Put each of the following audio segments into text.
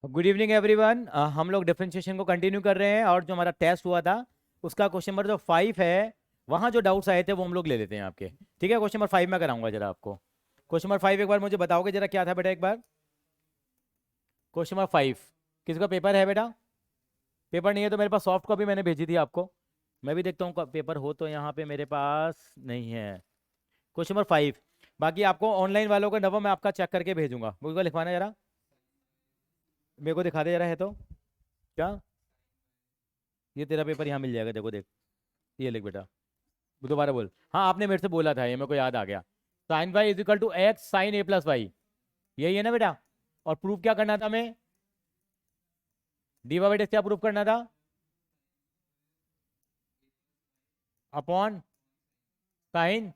Good evening everyone. हम लोग differentiation को कंटिन्यू कर रहे हैं और जो हमारा टेस्ट हुआ था उसका क्वेश्चन नंबर जो 5 है वहाँ जो डाउट्स आए थे वो हम लोग ले लेते हैं आपके। ठीक है, क्वेश्चन नंबर 5 में कराऊंगा जरा आपको। क्वेश्चन नंबर 5 एक बार मुझे बताओगे जरा क्या था बेटा एक बार। क्वेश्चन नंबर 5 किसका पेपर है बेटा? पेपर नहीं है तो मेरे पास सॉफ्ट कॉपी मैंने भेजी थी आपको। मैं भी देखता हूँ पेपर हो तो यहाँ पे मेरे पास नहीं है। Question number 5। बाकी आपको ऑनलाइन वालों का नंबर मैं आपका चेक करके भेजूंगा, मुझको लिखवाना जरा। मेरे को दिखा दे जरा, है तो क्या? ये तेरा पेपर यहाँ मिल जाएगा, देखो देख। ये लिख बेटा। दोबारा बोल। हाँ आपने मेरे से बोला था, ये मेरे को याद आ गया। Sine y is equal to x sine a plus y, यही है ना बेटा? और प्रूफ क्या करना था हमें? D y by d x क्या प्रूफ करना था? अपॉन साइन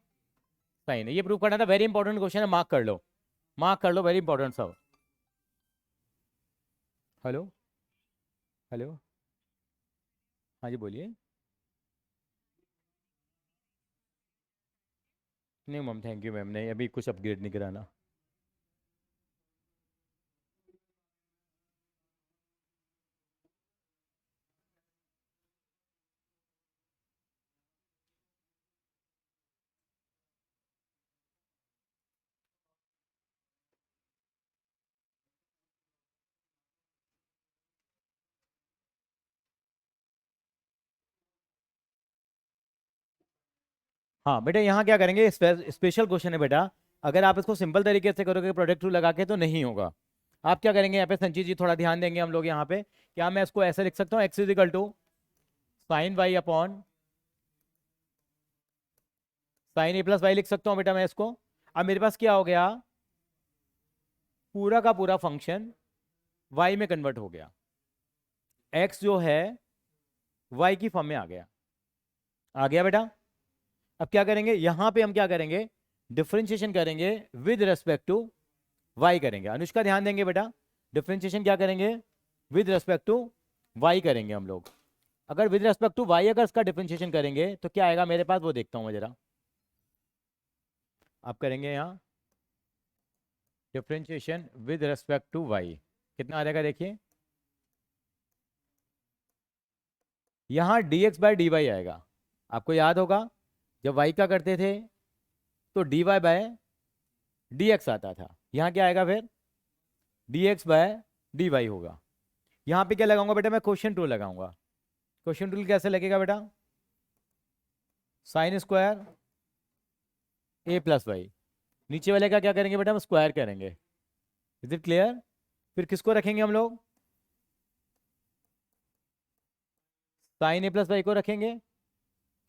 साइन, ये प्रूफ करना था। वेरी इंपॉर्टेंट क्वेश्चन है, मार्क कर लो। मार्क कर लो, वेरी इंपॉर्टेंट सब। Hello hello. हाँ जी बोलिए। नहीं मैम, थैंक यू मैम, नहीं अभी कुछ अपग्रेड नहीं कराना। हाँ बेटा, यहाँ क्या करेंगे, स्पेशल क्वेश्चन है बेटा। अगर आप इसको सिंपल तरीके से करोगे प्रोडक्ट टू लगा के तो नहीं होगा। आप क्या करेंगे यहाँ पे, संजीव जी थोड़ा ध्यान देंगे हम लोग यहाँ पे। क्या मैं इसको ऐसे लिख सकता हूँ, x is equal to sine y upon sine a plus y लिख सकता हूँ बेटा मैं इसको। अब मेरे पास क्या हो गया, पूरा का पूरा फंक्शन वाई में कन्वर्ट हो गया। एक्स जो है वाई की फॉर्म में आ गया। आ गया बेटा। अब क्या करेंगे, यहां पे हम क्या करेंगे, डिफरेंशिएशन करेंगे विद रेस्पेक्ट टू वाई करेंगे। अनुष्का ध्यान देंगे बेटा। डिफरेंशिएशन क्या करेंगे, विद रेस्पेक्ट टू वाई करेंगे हम लोग। अगर विद रेस्पेक्ट टू वाई अगर इसका डिफरेंशिएशन करेंगे तो क्या आएगा मेरे पास, वो देखता हूं मैं जरा। आप करेंगे यहाँ differentiation with respect to y, कितना आ जाएगा देखिए। यहाँ dx बाय डी वाई आएगा। आपको याद होगा जब y का करते थे तो dy बाय dx आता था। यहाँ क्या आएगा फिर, dx बाय dy होगा। यहाँ पे क्या लगाऊंगा बेटा, मैं क्वेश्चन टूल लगाऊंगा। क्वेश्चन टूल कैसे लगेगा बेटा, sign square a plus Y. नीचे वाले का क्या करेंगे बेटा, हम स्क्वायर करेंगे। Is it clear? फिर किसको रखेंगे हम लोग, साइन ए प्लस वाई को रखेंगे।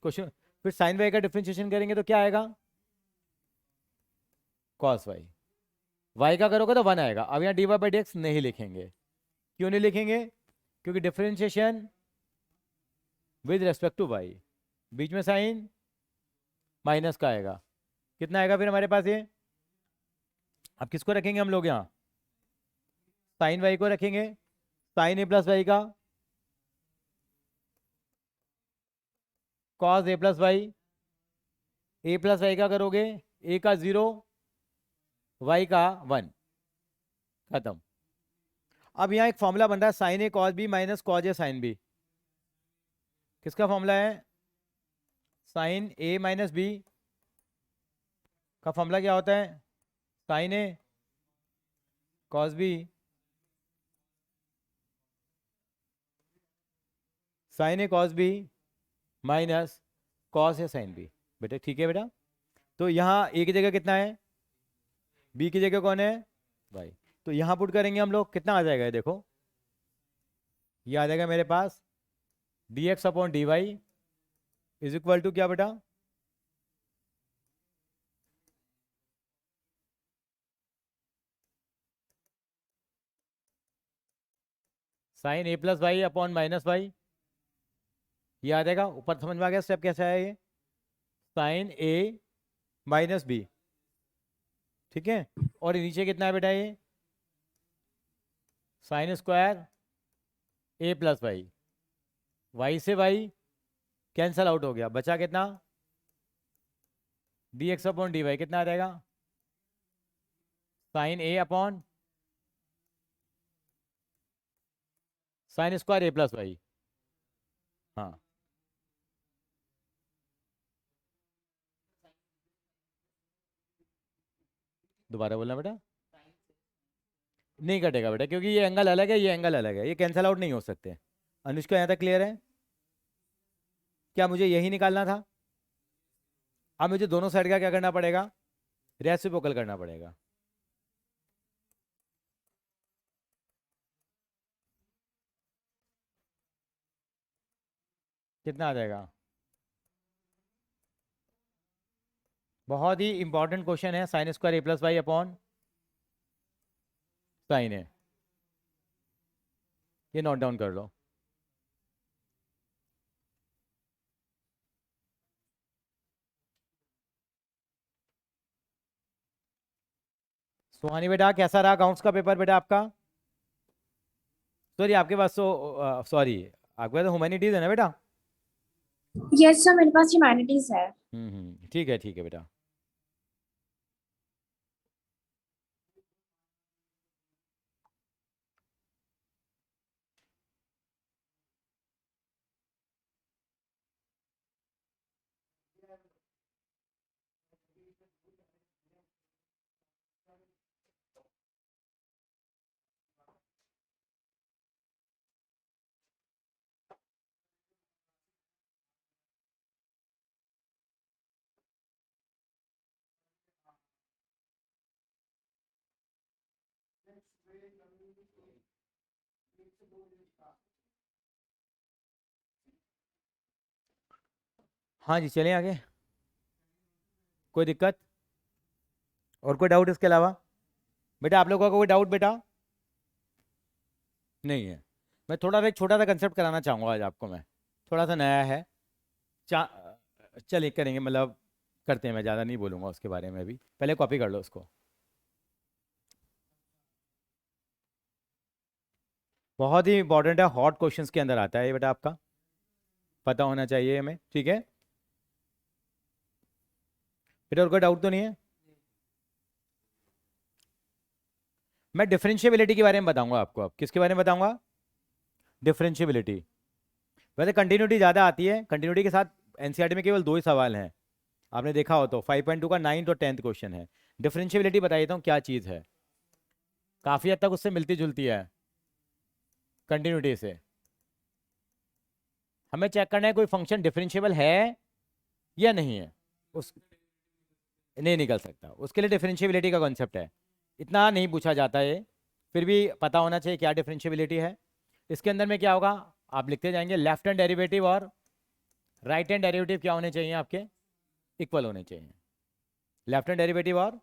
क्वेश्चन, फिर साइन वाई का डिफरेंशिएशन करेंगे तो क्या आएगा, कॉस वाई। वाई का करोगे तो 1 आएगा। अब यहाँ d y by d x नहीं लिखेंगे। क्यों नहीं लिखेंगे, क्योंकि differentiation with respect to y, बीच में साइन माइनस का आएगा। कितना आएगा फिर हमारे पास ये। अब किसको रखेंगे हम लोग यहाँ, साइन वाई को रखेंगे। साइन ए प्लस वाई का cos A plus Y. A plus Y का करोगे, ए का 0, वाई का 1, खत्म। अब यहाँ एक फॉर्मूला बन रहा है, साइन ए कॉस बी माइनस कॉज ए साइन बी। किसका फॉर्मूला है, साइन ए माइनस बी का फॉर्मूला क्या होता है, sign A cos B sign A cos B minus cos A sine B. बेटा ठीक है बेटा। तो यहाँ ए की जगह कितना है, बी की जगह कौन है, वाई। तो यहाँ पुट करेंगे हम लोग, कितना आ जाएगा ये देखो। ये आ जाएगा मेरे पास d x upon d y is equal to क्या बेटा, sine a plus y upon minus y. ये आ जाएगा ऊपर, समझ में आ गया स्टेप कैसे आया ये, साइन ए माइनस बी। ठीक है। और नीचे कितना है बेटा ये, sine square a plus y. Y से वाई कैंसल आउट हो गया, बचा कितना, d x upon d y. कितना आ जाएगा, sine a upon sine square a plus y. हाँ, दोबारा बोलना बेटा। नहीं कटेगा बेटा, क्योंकि ये एंगल अलग है, ये एंगल अलग है, ये कैंसिल आउट नहीं हो सकते। अनुष्का यहाँ तक क्लियर है? क्या मुझे यही निकालना था? अब मुझे दोनों साइड का क्या करना पड़ेगा? रेसिप्रोकल करना पड़ेगा। कितना आ जाएगा? बहुत ही इंपॉर्टेंट क्वेश्चन है, sign square a plus y upon sign है। ये नोट डाउन कर लो। सुहानी बेटा, कैसा रहा अकाउंट्स का पेपर बेटा आपका? सॉरी, आपके पास तो सॉरी, आपके पास ह्यूमैनिटीज है ना बेटा? यस सर, मेरे पास ह्यूमैनिटीज है। ठीक है बेटा। हाँ जी, चलें आगे। कोई दिक्कत और कोई डाउट इसके अलावा? बेटा आप लोगों का कोई डाउट बेटा? नहीं है। मैं थोड़ा सा एक छोटा सा कंसेप्ट कराना चाहूँगा आज आपको मैं, थोड़ा सा नया है। चा चलिए करेंगे, मतलब करते हैं, मैं ज़्यादा नहीं बोलूँगा उसके बारे में अभी, पहले कॉपी कर लो उसको। बहुत ही इंपॉर्टेंट है, हॉट क्वेश्चंस के अंदर आता है ये बेटा, आपका पता होना चाहिए हमें, ठीक है बेटा? और कोई डाउट तो नहीं है? मैं डिफरेंशियबिलिटी के बारे में बताऊंगा आपको। अब किसके बारे में बताऊंगा? डिफरेंशियबिलिटी। वैसे कंटिन्यूटी ज़्यादा आती है, कंटिन्यूटी के साथ एनसीईआरटी में केवल 2 ही सवाल हैं, आपने देखा हो तो 5.2 का 9th और 10th क्वेश्चन है। डिफरेंशियबिलिटी बता देता हूँ क्या चीज़ है, काफ़ी हद तक उससे मिलती जुलती है कंटिन्यूटी से। हमें चेक करना है कोई फंक्शन डिफरेंशिएबल है या नहीं है, उस नहीं निकल सकता, उसके लिए डिफरेंशियबिलिटी का कॉन्सेप्ट है। इतना नहीं पूछा जाता है, फिर भी पता होना चाहिए क्या डिफरेंशियबिलिटी है। इसके अंदर में क्या होगा, आप लिखते जाएंगे लेफ्ट हैंड डेरिवेटिव और राइट हैंड डेरिवेटिव क्या होने चाहिए आपके? इक्वल होने चाहिए। लेफ्ट हैंड डेरिवेटिव और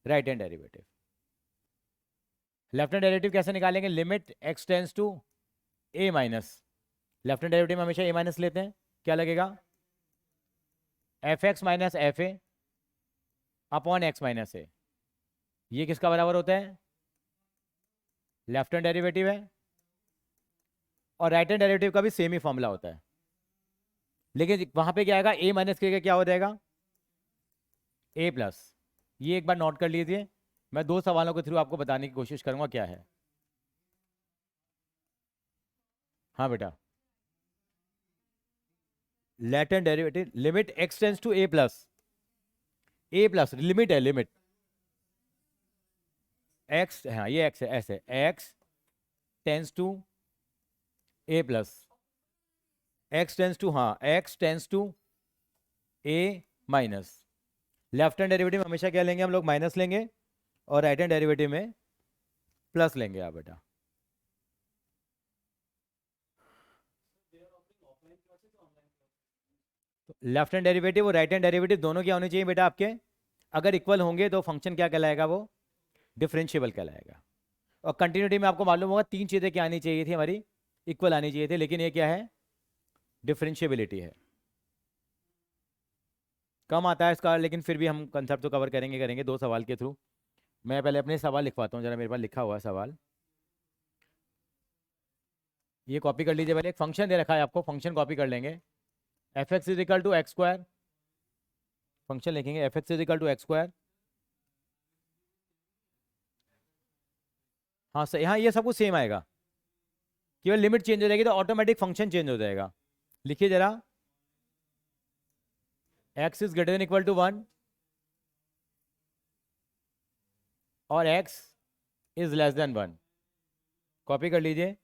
right hand derivative. Left hand derivative कैसे निकालेंगे? Limit x tends to a minus, left hand derivative में हमेशा ए माइनस लेते हैं, क्या लगेगा? F x minus f a upon x minus a. ये किसका बराबर होता है? लेफ्ट हैंड डेरिवेटिव है, और राइट हैंड डेरिवेटिव का भी सेम ही फॉर्मूला होता है, लेकिन वहां पे क्या आएगा? ए माइनस के क्या हो जाएगा? ए प्लस। ये एक बार नोट कर लीजिए, मैं 2 सवालों के थ्रू आपको बताने की कोशिश करूंगा क्या है। हाँ बेटा, left hand derivative limit x tends to a plus, a plus limit है, लिमिट एक्स, हाँ ये एक्स है, ऐसे x tends to a plus, x tends to, हाँ x tends to a minus. Left hand derivative हमेशा क्या लेंगे हम लोग? माइनस लेंगे, और राइट हैंड डेरिवेटिव में प्लस लेंगे आप बेटा। लेफ्ट हैंड डेरिवेटिव और राइट हैंड डेरिवेटिव दोनों क्या होने चाहिए बेटा आपके? अगर इक्वल होंगे तो फंक्शन क्या कहलाएगा? वो डिफरेंशिएबल कहलाएगा। और कंटिन्यूटी में आपको मालूम होगा 3 चीज़ें क्या आनी चाहिए थी हमारी? इक्वल आनी चाहिए थी, लेकिन ये क्या है? डिफरेंशिएबिलिटी है। कम आता है इसका, लेकिन फिर भी हम कंसेप्ट तो कवर करेंगे 2 सवाल के थ्रू। मैं पहले अपने सवाल लिखवाता हूँ, जरा मेरे पास लिखा हुआ है सवाल, ये कॉपी कर लीजिए। पहले एक फंक्शन दे रखा है आपको, फंक्शन कॉपी कर लेंगे। F x is equal to x square, function लिखेंगे f x is equal to x square. हाँ सही, हाँ ये सब कुछ सेम आएगा, केवल लिमिट चेंज हो जाएगी तो ऑटोमेटिक फंक्शन चेंज हो जाएगा। लिखिए जरा, x is greater than equal to 1 और x is less than 1। Copy कर लीजिए।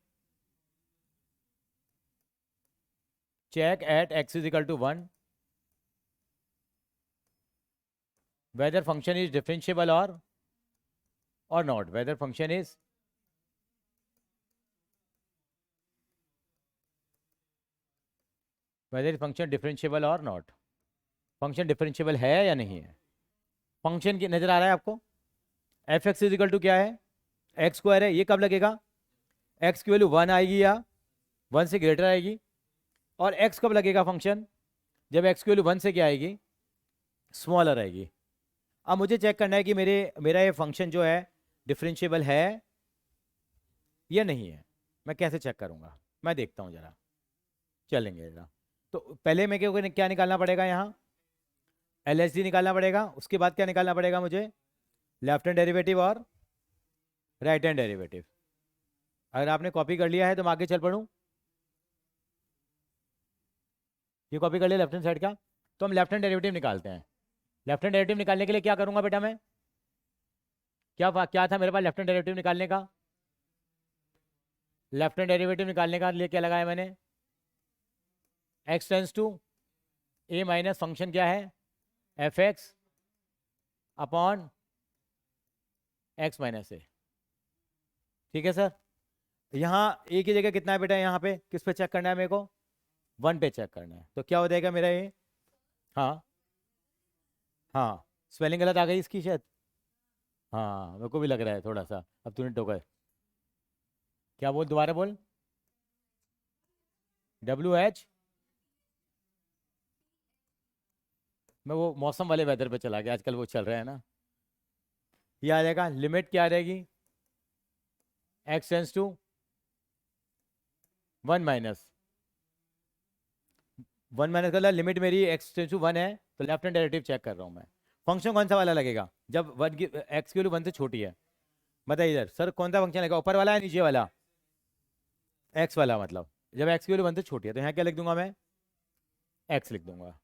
Check at x is equal to 1 whether function is differentiable or not, whether function is function differentiable or not। Function differentiable है या नहीं है। Function की नजर आ रहा है आपको, एफ एक्स इजिकल टू क्या है, एक्स स्क्वायर है। ये कब लगेगा, एक्स की वैल्यू 1 आएगी या 1 से ग्रेटर आएगी। और एक्स कब लगेगा फंक्शन, जब एक्स की वैल्यू 1 से क्या आएगी, स्मॉलर आएगी। अब मुझे चेक करना है कि मेरा ये फंक्शन जो है डिफरेंशियबल है या नहीं है। मैं कैसे चेक करूंगा, मैं देखता हूँ जरा, चलेंगे जरा। तो पहले मैं क्या निकालना पड़ेगा, यहाँ LHD निकालना पड़ेगा। उसके बाद क्या निकालना पड़ेगा मुझे, लेफ्ट हैंड डेरिवेटिव और राइट हैंड डेरिवेटिव। अगर आपने कॉपी कर लिया है तो मैं आगे चल पढ़ूँ। ये कॉपी कर लिया लेफ्ट हैंड साइड का, तो हम लेफ्ट हैंड डेरिवेटिव निकालते हैं। लेफ्ट हैंड डेरिवेटिव निकालने के लिए क्या करूंगा बेटा मैं, क्या था मेरे पास लेफ्ट हैंड डेरिवेटिव निकालने का, लेफ्ट हैंड डेरिवेटिव निकालने का लिए क्या लगाया मैंने, x tends to a minus function क्या है, f x upon x minus a. ठीक है सर। यहाँ ए की जगह कितना है बेटा, यहाँ पे किस पे चेक करना है मेरे को, 1 पे चेक करना है। तो क्या हो जाएगा मेरा ये, हाँ हाँ स्पेलिंग गलत आ गई इसकी शायद, हाँ मेरे को भी लग रहा है थोड़ा सा। अब तूने टोका, क्या बोल, दोबारा बोल, WH, मैं वो मौसम वाले वेदर पे चला गया, आजकल वो चल रहा है ना। ये आ जाएगा, लिमिट क्या आ जाएगी, x टेंस टू 1 माइनस कर, लिमिट मेरी x टेंस टू 1 है, तो लेफ्ट हैंड डेरिवेटिव चेक कर रहा हूँ मैं। फंक्शन कौन सा वाला लगेगा, जब 1 की x की वैल्यू 1 से छोटी है। बताइए इधर सर कौन सा फंक्शन लगेगा, ऊपर वाला है नीचे वाला, x वाला, मतलब जब x की वैल्यू 1 से छोटी है। तो यहाँ क्या लिख दूंगा मैं, x लिख दूंगा।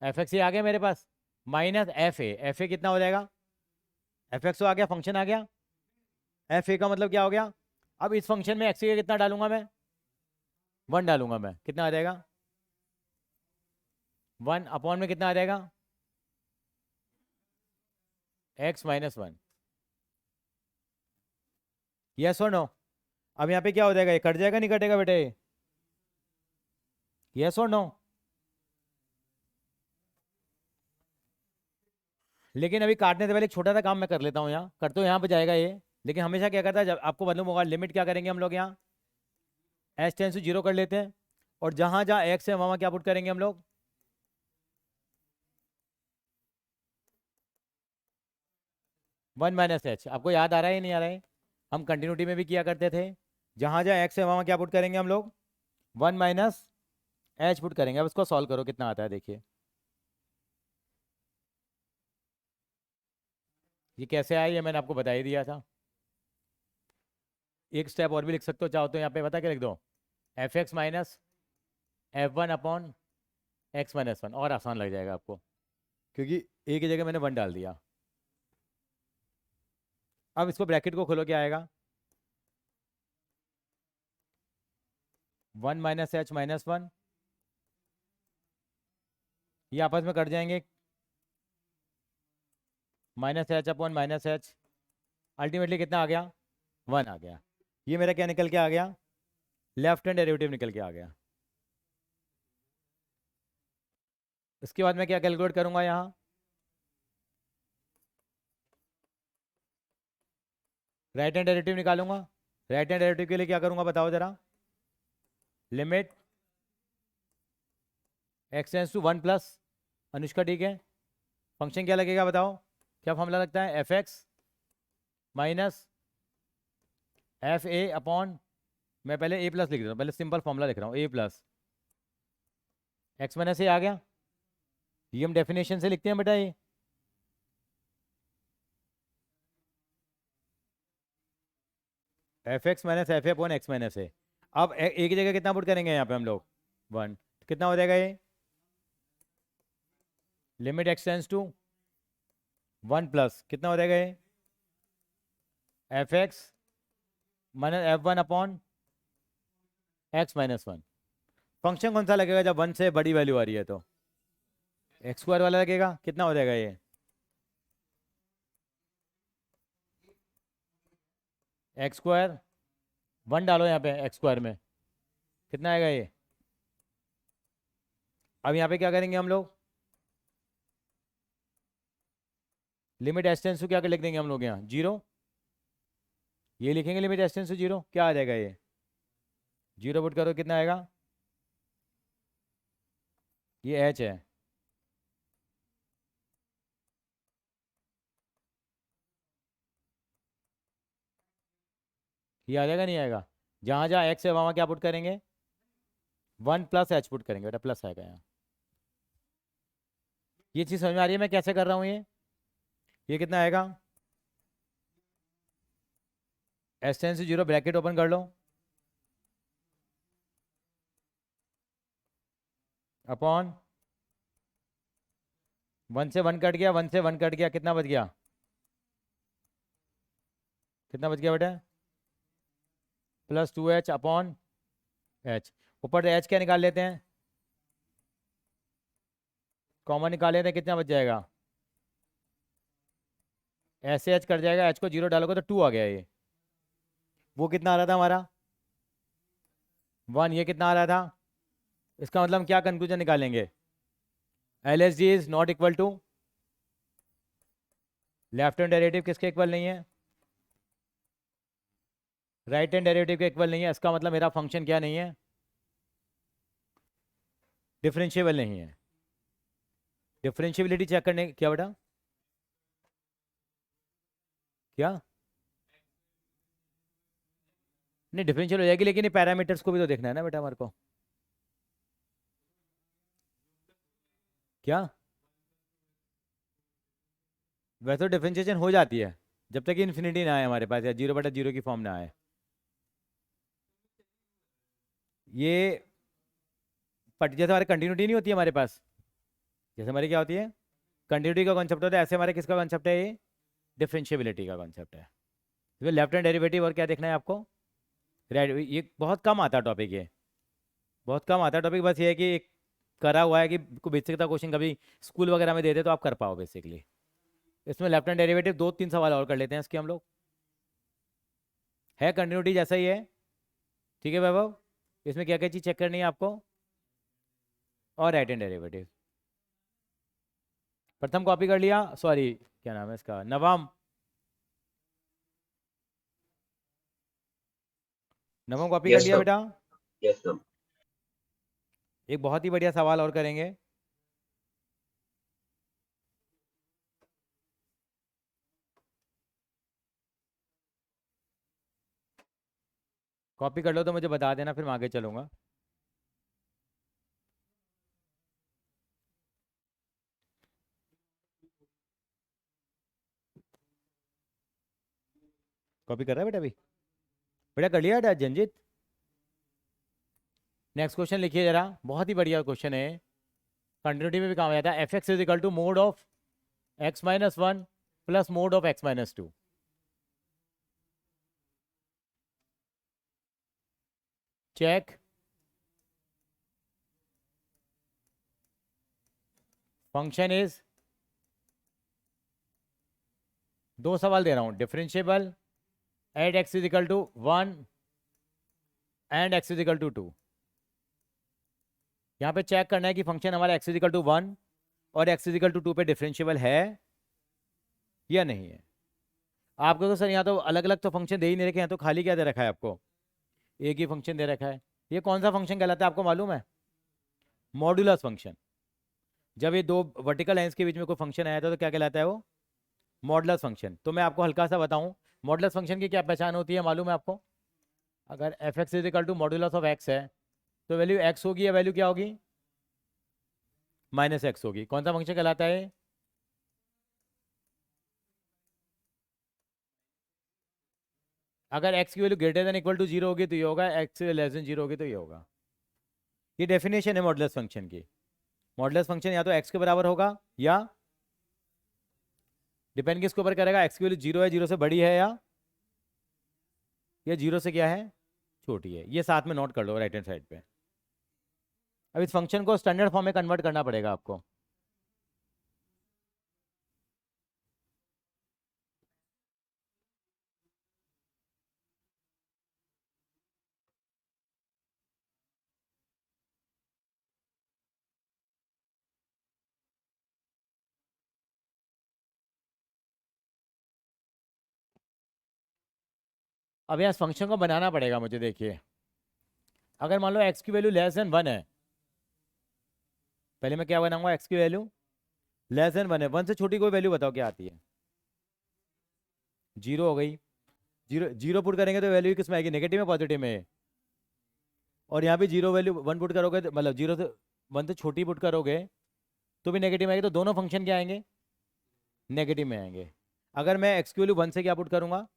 एफ एक्स आ गया मेरे पास, माइनस एफ ए कितना हो जाएगा, एफ एक्स तो आ गया, फंक्शन आ गया, एफ ए का मतलब क्या हो गया। अब इस फंक्शन में एक्स का कितना डालूंगा मैं, 1 डालूंगा मैं, कितना आ जाएगा, 1 अपॉन में कितना आ जाएगा, x माइनस 1। यस और नो। अब यहाँ पे क्या हो जाएगा, ये कट जाएगा नहीं कटेगा बेटे, यस और नो। लेकिन अभी काटने से पहले एक छोटा सा काम मैं कर लेता हूँ, यहाँ कर तो यहाँ पे जाएगा ये, लेकिन हमेशा क्या करता है, जब आपको मालूम होगा लिमिट क्या करेंगे हम लोग, यहाँ एच टेंस टू 0 कर लेते हैं, और जहां जहां एक्स है वहां क्या पुट करेंगे हम लोग, 1 माइनस एच। आपको याद आ रहा है या नहीं आ रहा है, हम कंटिन्यूटी में भी किया करते थे, जहां जहां एक्स है वहां क्या पुट करेंगे हम लोग, 1 माइनस एच पुट करेंगे। अब इसको सॉल्व करो कितना आता है, देखिए ये कैसे आया, ये मैंने आपको बता ही दिया था। एक स्टेप और भी लिख सकते हो चाहो तो, यहाँ पे बता के लिख दो, F x minus F1 upon x minus 1, और आसान लग जाएगा आपको, क्योंकि ए की जगह मैंने 1 डाल दिया। अब इसको ब्रैकेट को खोलो, क्या आएगा, 1 माइनस एच माइनस 1, ये आपस में कट जाएंगे, minus H upon minus H, ultimately कितना आ गया, 1 आ गया। ये मेरा क्या निकल के आ गया, लेफ्ट हैंड डेरिवेटिव निकल के आ गया। इसके बाद मैं क्या कैलकुलेट करूंगा, यहाँ राइट हैंड डेरिवेटिव निकालूंगा। राइट हैंड डेरिवेटिव के लिए क्या करूंगा बताओ जरा, limit x tends to 1 plus, Anushka ठीक है, फंक्शन क्या लगेगा बताओ, क्या फॉर्मूला लगता है, f x minus f a upon, मैं पहले ए प्लस लिख रहा हूँ, पहले सिंपल फॉर्मूला लिख रहा हूँ, a plus x minus a आ गया। ये हम डेफिनेशन से लिखते हैं बेटा, ये f x minus f a upon x minus a. अब एक ही जगह कितना पुट करेंगे यहाँ पे हम लोग? 1। कितना हो जाएगा ये? Limit x tends to 1 plus कितना हो जाएगा ये? F x minus f one upon x minus 1। Function कौन सा लगेगा जब 1 से बड़ी वैल्यू आ रही है? तो एक्स स्क्वायर वाला लगेगा। कितना हो जाएगा ये? एक्स स्क्वायर 1 डालो यहाँ पे एक्स स्क्वायर में, कितना आएगा ये? अब यहाँ पे क्या करेंगे हम लोग? लिमिट एस्टेंस टू क्या लिख देंगे हम लोग यहाँ? 0। ये लिखेंगे लिमिट एस्टेंस टू 0, क्या आ जाएगा ये? 0 पुट करो, कितना आएगा? ये एच है। ये आ जाएगा नहीं आएगा? जहाँ जहाँ एक्स है वहाँ क्या पुट करेंगे? 1 प्लस एच पुट करेंगे बेटा, प्लस आएगा यहाँ। ये चीज़ समझ में आ रही है मैं कैसे कर रहा हूँ? ये कितना आएगा? एस्टेंस टू 0 ब्रैकेट ओपन कर लो, अपॉन 1 से 1 कट गया, 1 से 1 कट गया, कितना बच गया? कितना बच गया बेटा? Plus 2h upon H. ऊपर से एच क्या निकाल लेते हैं? कॉमन निकाल लेते हैं, कितना बच जाएगा? ऐसे एच कट जाएगा, एच को 0 डालोगे तो 2 आ गया ये। वो कितना आ रहा था हमारा? 1। ये कितना आ रहा था? इसका मतलब हम क्या कंक्लूजन निकालेंगे? L S G is not equal to left hand derivative किसके इक्वल नहीं है? राइट हैंड डेरिवेटिव के इक्वल नहीं है। इसका मतलब मेरा फंक्शन क्या नहीं है? डिफरेंशिएबल नहीं है। डिफरेंशिएबिलिटी चेक करने क्या बेटा? क्या? नहीं डिफरेंशियल हो जाएगी, लेकिन ये पैरामीटर्स को भी तो देखना है ना बेटा हमारे को। क्या? वैसे तो डिफरेंशिएशन हो जाती है जब तक इन्फिनिटी ना आए हमारे पास, या 0/0 की फॉर्म ना आए। ये जैसे हमारे कंटिन्यूटी नहीं होती है हमारे पास, जैसे हमारी क्या होती है? कंटिन्यूटी का कॉन्सेप्ट होता है, ऐसे हमारे किसका कॉन्सेप्ट है? ये डिफरेंशिएबिलिटी का कॉन्सेप्ट है। इसमें लेफ्ट हैंड डेरिवेटिव और क्या देखना है आपको? राइट। ये बहुत कम आता टॉपिक, ये बहुत कम आता टॉपिक। बस ये है कि एक करा हुआ है कि बेसिक का क्वेश्चन कभी स्कूल वगैरह में देते तो आप कर पाओ बेसिकली। इसमें लेफ्ट हैंड डेरिवेटिव 2-3 सवाल और कर लेते हैं इसके हम लोग। है कंटिन्यूटी जैसा ही है, ठीक है वैभव? इसमें क्या क्या चीज़ चेक करनी है आपको? और राइट हैंड डेरिवेटिव। प्रथम कॉपी कर लिया, सॉरी क्या नाम है इसका, नवम। नवम कॉपी कर यस लिया सर। बेटा? Yes sir. एक बहुत ही बढ़िया सवाल और करेंगे। कॉपी कर लो तो मुझे बता देना, फिर मैं आगे चलूंगा। कॉपी कर रहा है बेटा अभी? बेटा कर लिया बेटा जंजीत? नेक्स्ट क्वेश्चन लिखिए जरा, बहुत ही बढ़िया क्वेश्चन है। कंटिन्यूटी में भी काम आया था। F x is equal to mod of x minus 1 plus mod of x minus 2। Check. Function is, दो सवाल दे रहा हूं, differentiable at x is equal to 1 and x is equal to 2। यहाँ पे चेक करना है कि फंक्शन हमारा एक्स इज इक्वल टू 1 और एक्स इज इक्वल टू 2 पे डिफरेंशिएबल है या नहीं है। आपको तो सर यहाँ तो अलग अलग तो फंक्शन दे ही नहीं रखे हैं, तो खाली क्या दे रखा है आपको? एक ही फंक्शन दे रखा है। ये कौन सा फंक्शन कहलाता है आपको मालूम है? Modulus function. जब ये दो वर्टिकल लाइंस के बीच में कोई फंक्शन आया था तो क्या कहलाता है वो? Modulus function. तो मैं आपको हल्का सा बताऊं, मॉडुलस फंक्शन की क्या पहचान होती है मालूम है आपको? अगर f x is equal to modulus of x है तो वैल्यू एक्स होगी, या वैल्यू क्या होगी? माइनस एक्स होगी। कौन सा फंक्शन कहलाता है? अगर एक्स की value greater than equal to zero होगी तो ये होगा, एक्स लेस देन जीरो होगी तो ये होगा। ये डेफिनेशन है मॉडुलस फंक्शन की। मॉडुलस फंक्शन या तो एक्स के बराबर होगा या डिपेंड किसके ऊपर करेगा, एक्स की वैल्यू जीरो है, जीरो से बड़ी है, या जीरो से क्या है, छोटी है। ये साथ में नोट कर लो राइट हैंड साइड पे। अब इस फंक्शन को स्टैंडर्ड फॉर्म में कन्वर्ट करना पड़ेगा आपको। अब यहाँ इस फंक्शन को बनाना पड़ेगा मुझे। देखिए अगर मान लो एक्स की वैल्यू लेस देन वन है, पहले मैं क्या बनाऊंगा, एक्स की वैल्यू लेस देन वन है, वन से छोटी कोई वैल्यू बताओ क्या आती है, जीरो हो गई। जीरो जीरो पुट करेंगे तो वैल्यू किस में आएगी, नेगेटिव में पॉजिटिव में। और यहाँ भी जीरो वैल्यू वन पुट करोगे मतलब जीरो से वन से छोटी पुट करोगे तो भी नेगेटिव आएगी, तो दोनों फंक्शन क्या आएंगे, नेगेटिव में आएंगे। अगर मैं एक्स की वैल्यू वन से क्या पुट करूंगा,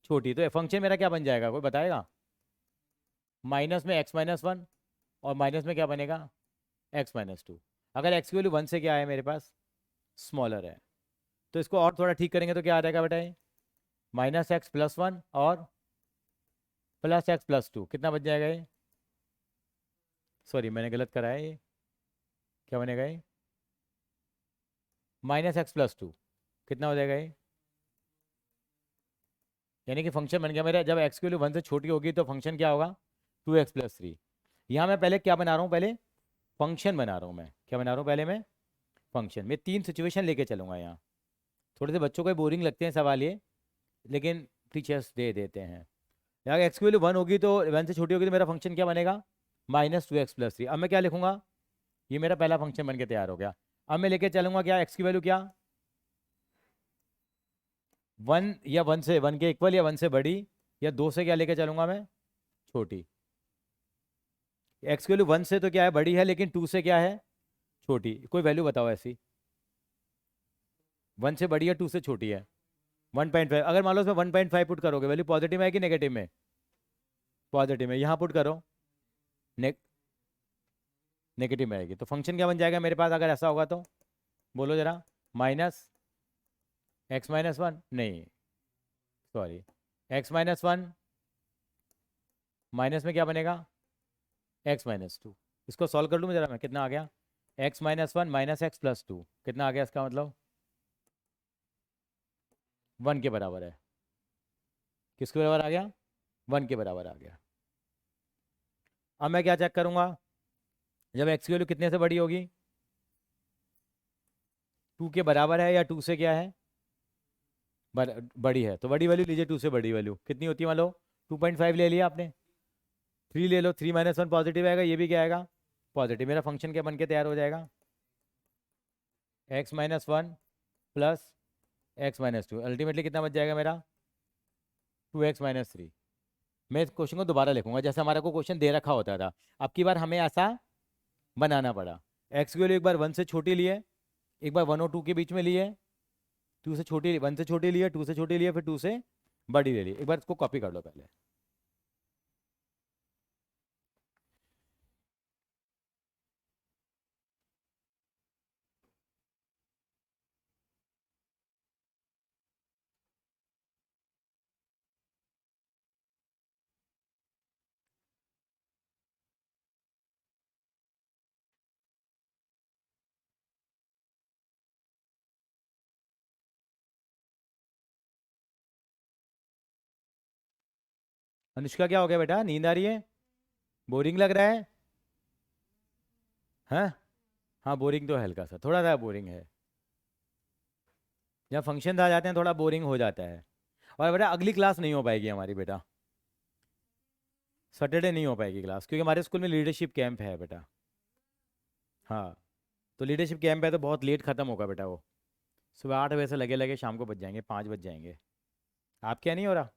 छोटी, तो फंक्शन मेरा क्या बन जाएगा, कोई बताएगा। माइनस में एक्स माइनस वन और माइनस में क्या बनेगा, एक्स माइनस टू। अगर एक्स की वैल्यू वन से क्या है मेरे पास, स्मॉलर है, तो इसको और थोड़ा ठीक करेंगे तो क्या आ जाएगा बेटा, माइनस एक्स प्लस वन और प्लस एक्स प्लस टू, कितना बच जाएगा ये, सॉरी मैंने गलत करा है, ये क्या बनेगा, ये माइनस एक्स प्लस टू, कितना हो जाएगा ये। यानी कि फंक्शन बन गया मेरा, जब एक्स की वैल्यू वन से छोटी होगी तो फंक्शन क्या होगा, टू एक्स प्लस थ्री। यहाँ मैं पहले क्या बना रहा हूँ, पहले फंक्शन बना रहा हूँ मैं, क्या बना रहा हूँ पहले मैं, फंक्शन। मैं तीन सिचुएशन लेके चलूँगा यहाँ। थोड़े से बच्चों को बोरिंग लगते हैं सवाल ये, लेकिन टीचर्स दे देते हैं। यहाँ एक्स की वैल्यू वन होगी तो वन से छोटी होगी तो मेरा फंक्शन क्या बनेगा, minus two x plus three. अब मैं क्या लिखूंगा, ये मेरा पहला फंक्शन बन के तैयार हो गया। अब मैं लेके चलूंगा क्या, एक्स की वैल्यू क्या, वन, या वन से वन के इक्वल, या वन से बड़ी, या दो से क्या लेके चलूंगा मैं, छोटी। एक्स की वैल्यू वन से तो क्या है, बड़ी है, लेकिन टू से क्या है, छोटी। कोई वैल्यू बताओ ऐसी, वन से बड़ी है टू से छोटी है। 1.5, अगर मान लो उसमें 1.5 पुट करोगे, वैल्यू पॉजिटिव में है कि नेगेटिव में, पॉजिटिव में, यहाँ पुट करो ने, नेगेटिव में आएगी। तो फंक्शन क्या बन जाएगा मेरे पास अगर ऐसा होगा तो, बोलो जरा, माइनस एक्स माइनस वन, नहीं sorry, x minus one minus में क्या बनेगा, एक्स माइनस टू। इसको सॉल्व कर लूँ जरा मैं, कितना आ गया, x minus one minus x plus two, कितना आ गया इसका मतलब, वन के बराबर है। किसके बराबर आ गया, वन के बराबर आ गया। अब मैं क्या चेक करूंगा, जब एक्स की वैल्यू कितने से बड़ी होगी, टू के बराबर है या टू से क्या है, बड़ी है, तो बड़ी वैल्यू लीजिए, टू से बड़ी वैल्यू कितनी होती है, मान लो 2.5 ले लिया आपने, थ्री ले लो, थ्री माइनस वन पॉजिटिव आएगा, ये भी क्या आएगा, पॉजिटिव। मेरा फंक्शन क्या बन के तैयार हो जाएगा, x minus one plus x minus two, ultimately कितना बच जाएगा मेरा, 2x-3। मैं इस क्वेश्चन को दोबारा लिखूंगा जैसे हमारा को क्वेश्चन दे रखा होता था, अब की बार हमें ऐसा बनाना पड़ा। एक्स की वैल्यू एक बार वन से छोटी लिए, एक बार वन और टू के बीच में लिए, टू से छोटी, वन से छोटी लिए, टू से छोटी लिए, फिर टू से बड़ी ले ली। एक बार इसको कॉपी कर लो पहले। अनुष्का क्या हो गया बेटा, नींद आ रही है, बोरिंग लग रहा है, हाँ हाँ बोरिंग तो है, हल्का सा थोड़ा सा बोरिंग है। जब फंक्शन आ जाते हैं थोड़ा बोरिंग हो जाता है। और बेटा अगली क्लास नहीं हो पाएगी हमारी बेटा, सैटरडे नहीं हो पाएगी क्लास, क्योंकि हमारे स्कूल में लीडरशिप कैंप है बेटा। हाँ, तो लीडरशिप कैंप है तो बहुत लेट ख़त्म होगा बेटा वो, सुबह 8 बजे से लगे लगे शाम को बच जाएंगे, 5 बज जाएंगे। आप क्या नहीं हो रहा,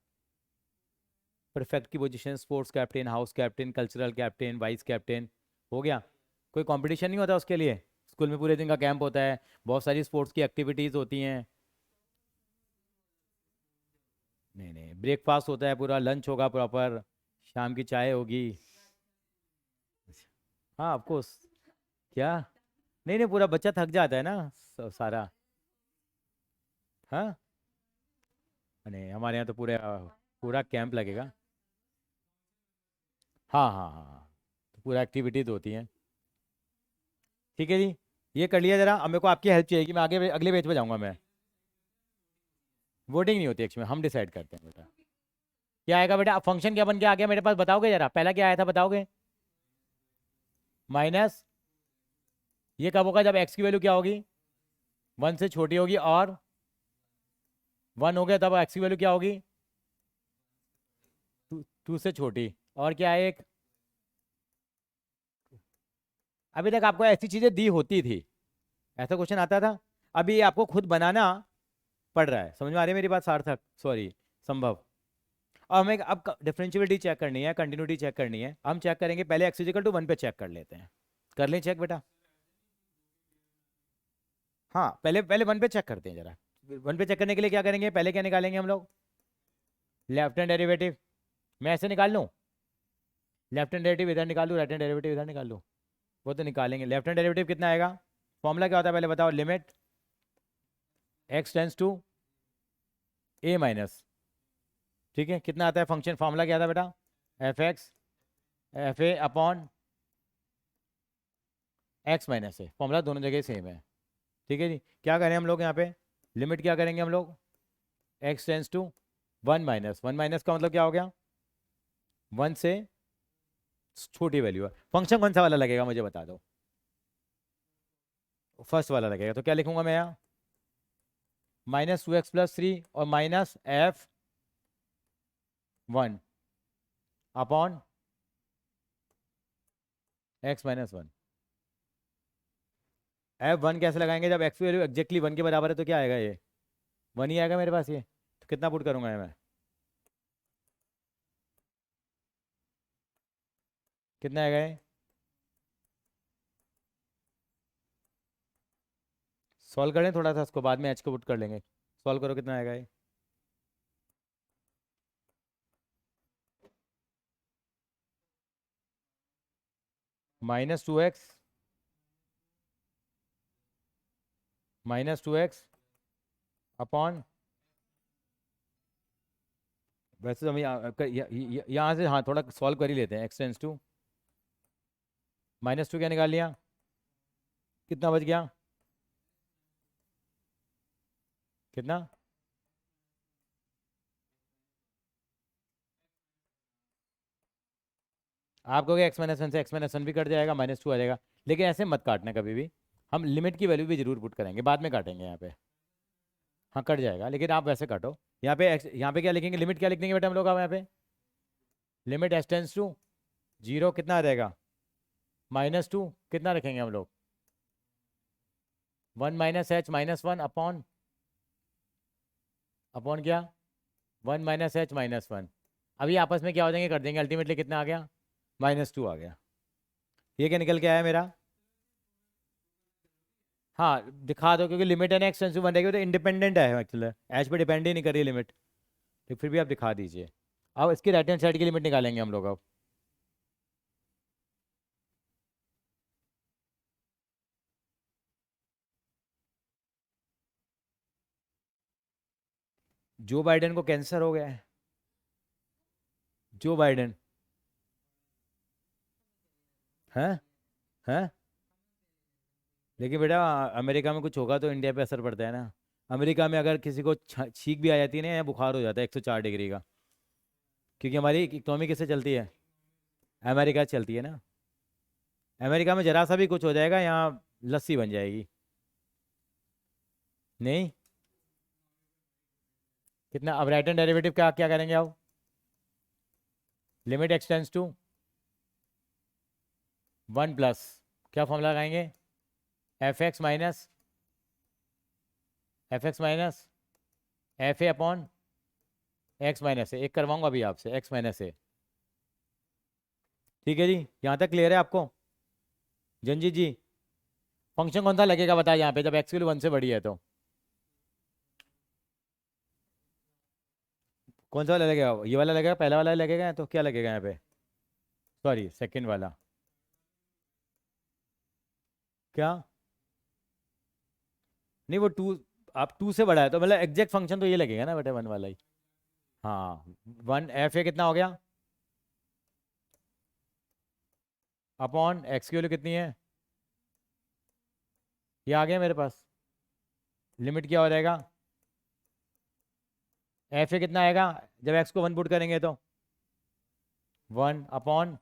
परफेक्ट की position, sports captain, house captain, cultural captain, vice captain, हो गया। कोई कंपटीशन नहीं होता उसके लिए, स्कूल में पूरे दिन का कैंप होता है, बहुत सारी स्पोर्ट्स की एक्टिविटीज़ होती हैं। नहीं नहीं, ब्रेकफास्ट होता है पूरा, लंच होगा प्रॉपर, शाम की चाय होगी। हाँ ऑफकोर्स। क्या? नहीं नहीं, पूरा बच्चा थक जाता है ना, सारा। हाँ। नहीं हमारे यहाँ तो पूरे पूरा कैंप लगेगा। हाँ हाँ हाँ हाँ, तो पूरा एक्टिविटीज होती हैं। ठीक है जी, ये कर लिया जरा। अब मेरे को आपकी हेल्प चाहिए कि मैं आगे अगले पेज पे जाऊँगा मैं। वोटिंग नहीं होती एक्चुअली, हम डिसाइड करते हैं बेटा। क्या आएगा बेटा? फंक्शन क्या बन के आ गया मेरे पास, बताओगे जरा, पहला क्या आया था बताओगे? माइनस, ये कब होगा? जब एक्स की वैल्यू क्या होगी? 1 से छोटी होगी, और 1 हो गया तब एक्स की वैल्यू क्या होगी? 2 से छोटी। और क्या है एक? अभी तक आपको ऐसी चीजें दी होती थी, ऐसा क्वेश्चन आता था। अभी आपको खुद बनाना पड़ रहा है, समझ में आ रही है मेरी बात सार्थक? सॉरी, संभव। और हमें अब डिफरेंशियबिलिटी चेक करनी है, कंटिन्यूटी चेक करनी है। हम चेक करेंगे पहले एक्स इक्वल टू 1 पे चेक कर लेते हैं। कर लें चेक बेटा? हाँ पहले पहले 1 पे चेक करते हैं जरा। 1 पे चेक करने के लिए क्या करेंगे, पहले क्या निकालेंगे हम लोग? Left hand derivative. मैं ऐसे निकाल लूँ? लेफ्ट हैंड डेरिवेटिव इधर निकाल लूँ, राइट हैंड डेरिवेटिव इधर निकाल लूँ? वो तो निकालेंगे। लेफ्ट हैंड डेरिवेटिव कितना आएगा? फॉर्मूला क्या होता है पहले बताओ? Limit x tends to a minus. ठीक है, कितना आता है फंक्शन? फॉर्मूला क्या था बेटा? F x F a upon x minus A. Formula दोनों जगह सेम है। ठीक है जी, क्या करें हम लोग यहाँ पे? लिमिट क्या करेंगे हम लोग? X tends to 1 minus, 1 minus का मतलब क्या हो गया? 1 से छोटी वैल्यू है। फंक्शन कौन सा वाला लगेगा मुझे बता दो? फर्स्ट वाला लगेगा, तो क्या लिखूंगा मैं यहाँ? -2x + 3 और minus F 1 upon x-1। F1 कैसे लगाएंगे? जब एक्स की वैल्यू एक्जैक्टली 1 के बराबर है तो क्या आएगा? ये 1 ही आएगा मेरे पास। ये तो कितना पुट करूंगा ये मैं? कितना आएगा ये? सॉल्व करें थोड़ा सा इसको, बाद में एच को पुट कर लेंगे। सॉल्व करो, कितना आएगा ये? -2x -2x अपॉन, वैसे तो हम यहाँ से हाँ थोड़ा सॉल्व कर ही लेते हैं। एक्स टेंस टू -2 क्या निकाल लिया? कितना बच गया? कितना? आप कहोगे x-1 से x-1 भी कट जाएगा, -2 आ जाएगा। लेकिन ऐसे मत काटना कभी भी, हम लिमिट की वैल्यू भी जरूर पुट करेंगे, बाद में काटेंगे यहाँ पे। हाँ कट जाएगा, लेकिन आप वैसे काटो। यहाँ पे x, यहाँ पे क्या लिखेंगे? लिमिट क्या लिख देंगे बेटा हम लोग? अब यहाँ पे लिमिट x टेंस टू 0 कितना आ जाएगा? -2 कितना रखेंगे हम लोग? 1 माइनस एच -1 अपॉन, अपॉन क्या? 1 माइनस एच -1। अभी आपस में क्या हो जाएंगे? कर देंगे। अल्टीमेटली कितना आ गया? -2 आ गया। ये क्या निकल के आया मेरा? हाँ दिखा दो, क्योंकि लिमिट है ना, एक्सटेंसिव बन रहेगी तो इंडिपेंडेंट है एक्चुअली, एच पे डिपेंड ही नहीं कर रही लिमिट। तो फिर भी आप दिखा दीजिए। अब इसकी राइट हैंड साइड की लिमिट निकालेंगे हम लोग अब। जो बाइडेन को कैंसर हो गया है। जो बाइडेन, हैं? हैं? लेकिन बेटा अमेरिका में कुछ होगा तो इंडिया पे असर पड़ता है ना। अमेरिका में अगर किसी को छींक भी आ जाती है ना, या बुखार हो जाता है 104 डिग्री का, क्योंकि हमारी इकोनॉमी किससे चलती है? अमेरिका से चलती है ना। अमेरिका में जरा सा भी कुछ हो जाएगा, यहाँ लस्सी बन जाएगी। नहीं? कितना? अब राइट हैंड डेरिवेटिव क्या क्या करेंगे अब? Limit x tends to 1 plus, क्या फॉर्मूला लगाएंगे? F x minus f a upon x minus a. एक करवाऊंगा अभी आपसे, x-a। ठीक है जी, यहाँ तक क्लियर है आपको? जंजीत जी, फंक्शन कौन सा लगेगा बताया यहाँ पे, जब एक्स की वैल्यू 1 से बड़ी है तो? कौन सा वाला लगेगा, ये वाला लगेगा, पहला वाला लगेगा, तो क्या लगेगा यहाँ पे, सॉरी सेकंड वाला, क्या, नहीं वो टू, आप टू से बड़ा है तो मतलब एग्जैक्ट फंक्शन तो ये लगेगा ना बेटा, वन वाला ही। हाँ, वन एफ ए कितना हो गया, अपॉन एक्स की वैल्यू कितनी है, ये आ गया मेरे पास, लिमिट क्या हो जाएगा, एफ ए कितना आएगा, जब एक्स को वन पुट करेंगे तो वन अपॉन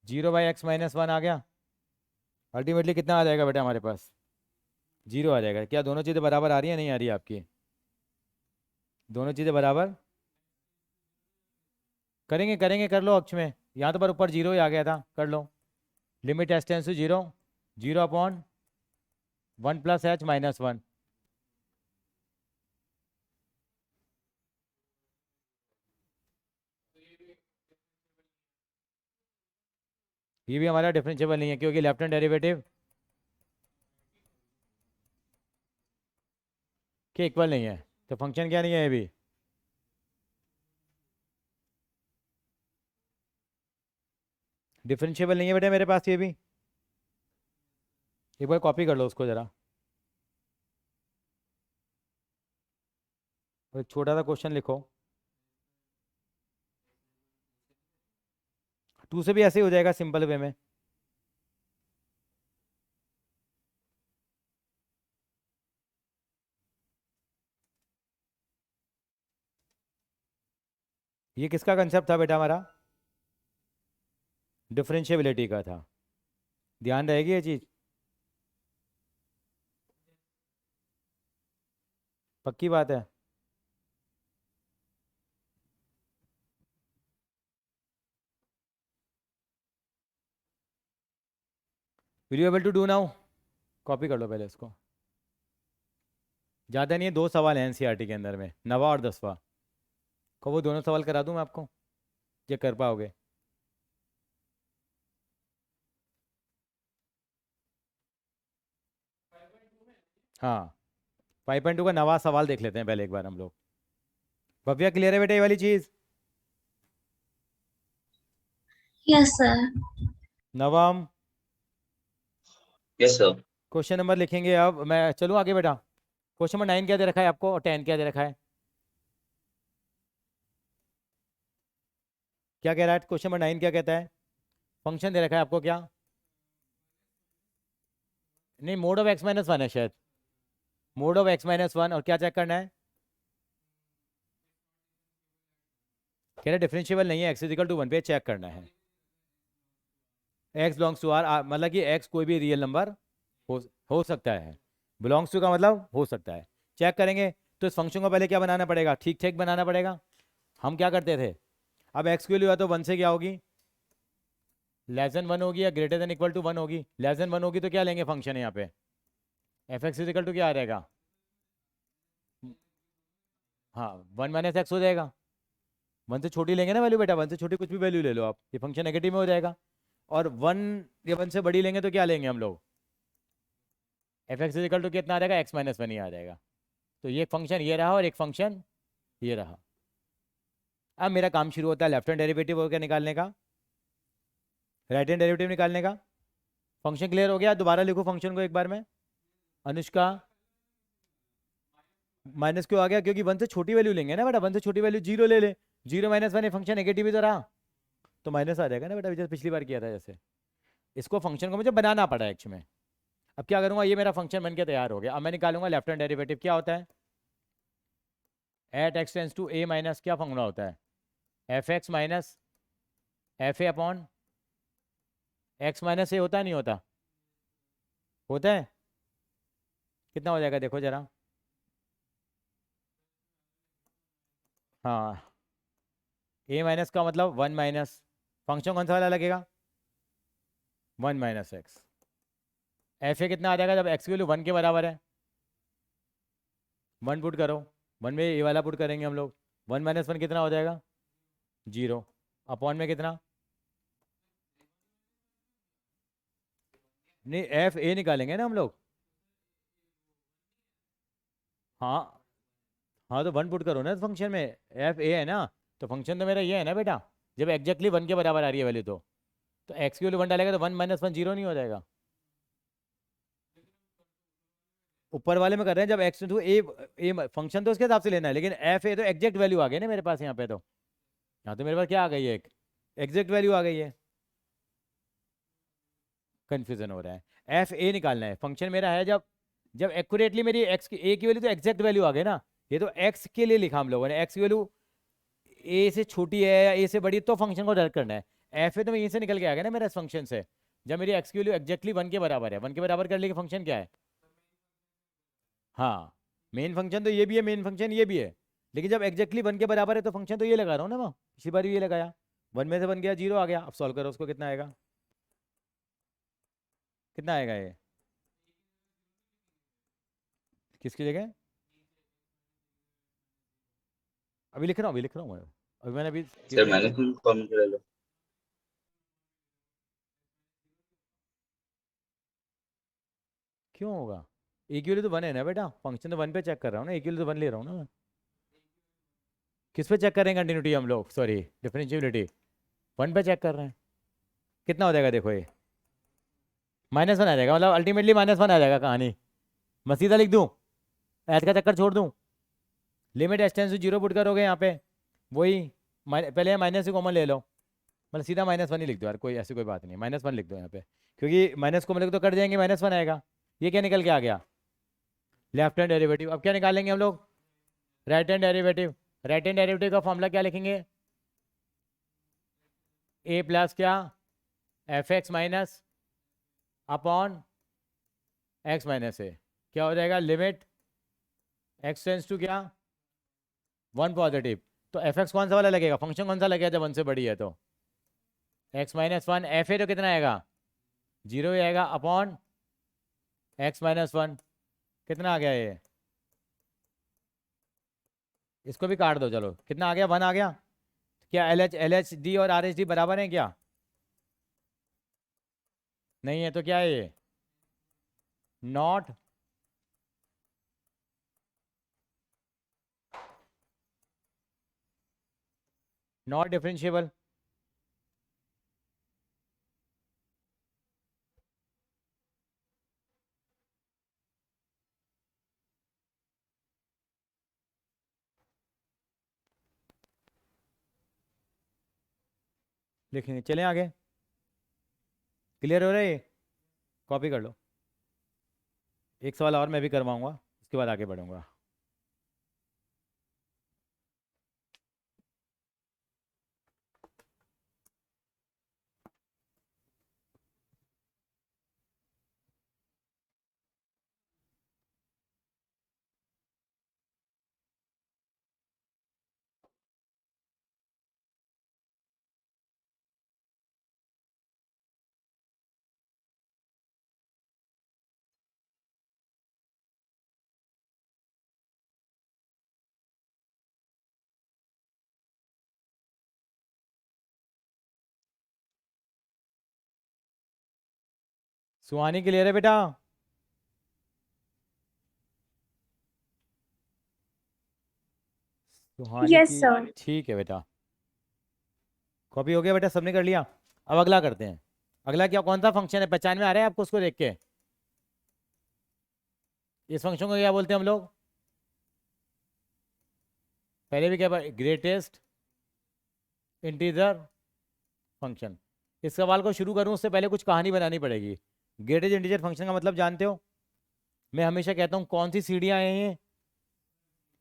0/x-1 आ गया, अल्टीमेटली कितना आ जाएगा बेटा हमारे पास, जीरो आ जाएगा। क्या दोनों चीज़ें बराबर आ रही है, नहीं आ रही है आपकी, दोनों चीज़ें बराबर, करेंगे करेंगे, कर लो अक्ष में, यहाँ तो पर ऊपर जीरो ही आ गया था, कर लो, limit s tends to zero, zero upon 1 + h-1, ये भी हमारा डिफरेंशिएबल नहीं है क्योंकि लेफ्ट हैंड डेरिवेटिव के इक्वल नहीं है, तो फंक्शन क्या नहीं है ये भी, डिफरेंशिएबल नहीं है बेटा मेरे पास ये भी, एक बार कॉपी कर लो उसको ज़रा, और एक छोटा सा क्वेश्चन लिखो, टू से भी ऐसे ही हो जाएगा सिंपल वे में, ये किसका कंसेप्ट था बेटा हमारा, डिफरेंशिएबिलिटी का था, ध्यान रहेगी ये चीज़, पक्की बात है। Will you able to do now, copy कर लो पहले इसको, ज़्यादा नहीं है, दो सवाल हैं एनसीईआरटी के अंदर में, नवा और 10वां, को वो दोनों सवाल करा दूं मैं आपको, ये कर पाओगे, हाँ 5.2 का नवा सवाल देख लेते हैं पहले एक बार हम लोग, भव्या क्लियर है बेटा ये वाली चीज़, Yes, sir. नवम, यस सर। क्वेश्चन नंबर लिखेंगे अब, मैं चलूँ आगे बेटा, क्वेश्चन नंबर 9 क्या दे रखा है आपको और 10 क्या दे रखा है, क्या कह रहा है क्वेश्चन नंबर 9, क्या कहता है, फंक्शन दे रखा है आपको क्या, नहीं मोड ऑफ x-1 है शायद, मोड ऑफ x-1, और क्या चेक करना है, कह रहे डिफरेंशिएबल नहीं है, x = 1 पे चेक करना है, x बिलोंग्स टू आर, मतलब कि x कोई भी रियल नंबर हो सकता है, बिलोंग्स टू का मतलब हो सकता है, चेक करेंगे तो इस फंक्शन को पहले क्या बनाना पड़ेगा, ठीक ठीक बनाना पड़ेगा, हम क्या करते थे, अब x की वैल्यू है तो 1 से क्या होगी, <<1 होगी या >= 1 होगी, <<1 होगी तो क्या लेंगे फंक्शन यहाँ पे, f(x) क्या आ जाएगा, हाँ 1 - x हो जाएगा, 1 से छोटी लेंगे ना वैल्यू बेटा, 1 से छोटी कुछ भी वैल्यू ले लो आप, ये फंक्शन नेगेटिव में हो जाएगा, और 1 या 1 से बड़ी लेंगे तो क्या लेंगे हम लोग, f(x) कितना आ जाएगा, x-1 ही आ जाएगा, तो ये फंक्शन ये रहा और एक फंक्शन ये रहा। अब मेरा काम शुरू होता है लेफ्ट हैंड डेरिवेटिव हो गया निकालने का, राइट हैंड डेरिवेटिव निकालने का, फंक्शन क्लियर हो गया, दोबारा लिखो फंक्शन को एक बार में, अनुष्का, माइनस क्यों आ गया, क्योंकि 1 से छोटी वैल्यू लेंगे ना बेटा, 1 से छोटी वैल्यू 0 ले ले, 0 - 1 ये फंक्शन नेगेटिव ही तो रहा, तो माइनस आ जाएगा ना बेटा, जैसे पिछली बार किया था जैसे, इसको फंक्शन को मुझे बनाना पड़ा एक्चुअली में, अब क्या करूंगा, ये मेरा फंक्शन बन के तैयार हो गया, अब मैं निकालूंगा लेफ्ट हैंड डेरिवेटिव, क्या होता है, at x tends to a minus, क्या फॉर्मूला होता है, f(x) minus f(a) upon x - a, होता है नहीं होता, होता है, कितना हो जाएगा देखो जरा, हाँ a माइनस का मतलब 1 माइनस, फंक्शन कौन सा वाला लगेगा, 1 - x, f(a) कितना आ जाएगा जब x की वैल्यू 1 के बराबर है, 1 पुट करो, 1 में ये वाला पुट करेंगे हम लोग, 1 - 1 कितना हो जाएगा, 0, अपॉन में कितना, नहीं f(a) निकालेंगे ना हम लोग, हाँ हाँ, तो वन पुट करो ना फंक्शन में, एफ ए है ना, तो फंक्शन तो मेरा ये है ना बेटा, जब एग्जैक्टली वन के बराबर आ रही है वैल्यू तो एक्स की वैल्यू वन डालेगा तो वन माइनस वन जीरो नहीं हो जाएगा। ऊपर वाले में कर रहे हैं जब एक्स टू ए फंक्शन तो उसके हिसाब से लेना है, लेकिन एफ ए तो एग्जैक्ट वैल्यू आ गई ना मेरे पास यहाँ पे, तो यहाँ तो मेरे पास क्या आ गई है, एक एग्जैक्ट वैल्यू आ गई है। कंफ्यूजन हो रहा है, एफ ए निकालना है, फंक्शन मेरा है जब जब एक्यूरेटली मेरी एक्स की ए की वैल्यू तो एग्जैक्ट वैल्यू आ गई ना, ये तो एक्स के लिए लिखा हम लोगों ने, एक्स की वैल्यू ए से छोटी है या ए से बड़ी तो फंक्शन को डायरेक्ट करना है। एफ ए तो यहीं से निकल के आ गया ना मेरा इस फंक्शन से, जब मेरी एक्स की वैल्यू एग्जैक्टली वन के बराबर है, वन के बराबर कर लिए फंक्शन क्या है। हाँ, मेन फंक्शन तो ये भी है, मेन फंक्शन ये भी है, लेकिन जब एग्जैक्टली वन के बराबर है तो फंक्शन तो ये लगा रहा हूँ ना मैं, इसी बार ये लगाया, वन में से बन गया जीरो आ गया, अब सॉल्व करो उसको कितना आएगा, कितना आएगा ये, किसकी जगह, अभी लिख रहा हूँ, अभी लिख रहा हूँ मैं, अभी मैंने अभी सर किया मैंने है। तुम कॉमेंट कर लो। क्यों होगा, ए की वैल्यू तो वन है ना बेटा, फंक्शन तो वन पे चेक कर रहा हूँ ना, ए की वैल्यू तो वन ले रहा हूँ ना मैं। किस पे चेक कर रहे हैं कंटिन्यूटी हम लोग, सॉरी डिफरेंशियबिलिटी, वन पे चेक कर रहे हैं, कितना हो जाएगा देखो ये, माइनस वन आ जाएगा, मतलब अल्टीमेटली माइनस वन आ जाएगा कहानी, मैं सीधा लिख दूँ, ऐड का चक्कर छोड़ दूँ, limit x tends to zero put करोगे यहाँ पे, वही पहले माइनस से कॉमन ले लो, मतलब सीधा माइनस वन ही लिख दो यार, कोई ऐसी कोई बात नहीं, माइनस वन लिख दो यहाँ पे, क्योंकि माइनस को मतलब तो कट जाएंगे, माइनस वन आएगा, ये क्या निकल के आ गया, लेफ्ट हैंड डेरिवेटिव। अब क्या निकालेंगे हम लोग, right hand derivative, right hand derivative का फॉर्मूला क्या लिखेंगे, ए प्लस क्या, f x minus upon x minus a, क्या हो जाएगा, लिमिट एक्स टेंस टू क्या, वन पॉजिटिव, तो एफ एक्स कौन सा वाला लगेगा, फंक्शन कौन सा लगेगा जब वन से बड़ी है तो, x minus one, F A तो कितना आएगा, जीरो ही आएगा, अपॉन एक्स माइनस वन, कितना आ गया ये, इसको भी काट दो, चलो कितना आ गया, वन आ गया, क्या एल एच डी और आर एच डी बराबर हैं क्या, नहीं है, तो क्या है ये, नॉट नॉट डिफरेंशिएबल, लिखेंगे, चलें आगे, क्लियर हो रहा है ये, कॉपी कर लो, एक सवाल और मैं भी करवाऊंगा, उसके बाद आगे बढ़ूंगा। सुहानी क्लियर है बेटा, सुहानी Yes, की, sir. ठीक है बेटा, कॉपी हो गया बेटा, सबने कर लिया, अब अगला करते हैं, अगला क्या, कौन सा फंक्शन है, पहचान में आ रहा है आपको उसको देख के, इस फंक्शन को क्या बोलते हैं हम लोग, पहले भी क्या, ग्रेटेस्ट इंटीजर फंक्शन। इस सवाल को शुरू करूं उससे पहले कुछ कहानी बनानी पड़ेगी, ग्रेटेस्ट इंटीजर फंक्शन का मतलब जानते हो, मैं हमेशा कहता हूं कौन सी सीढ़ियां हैं ये,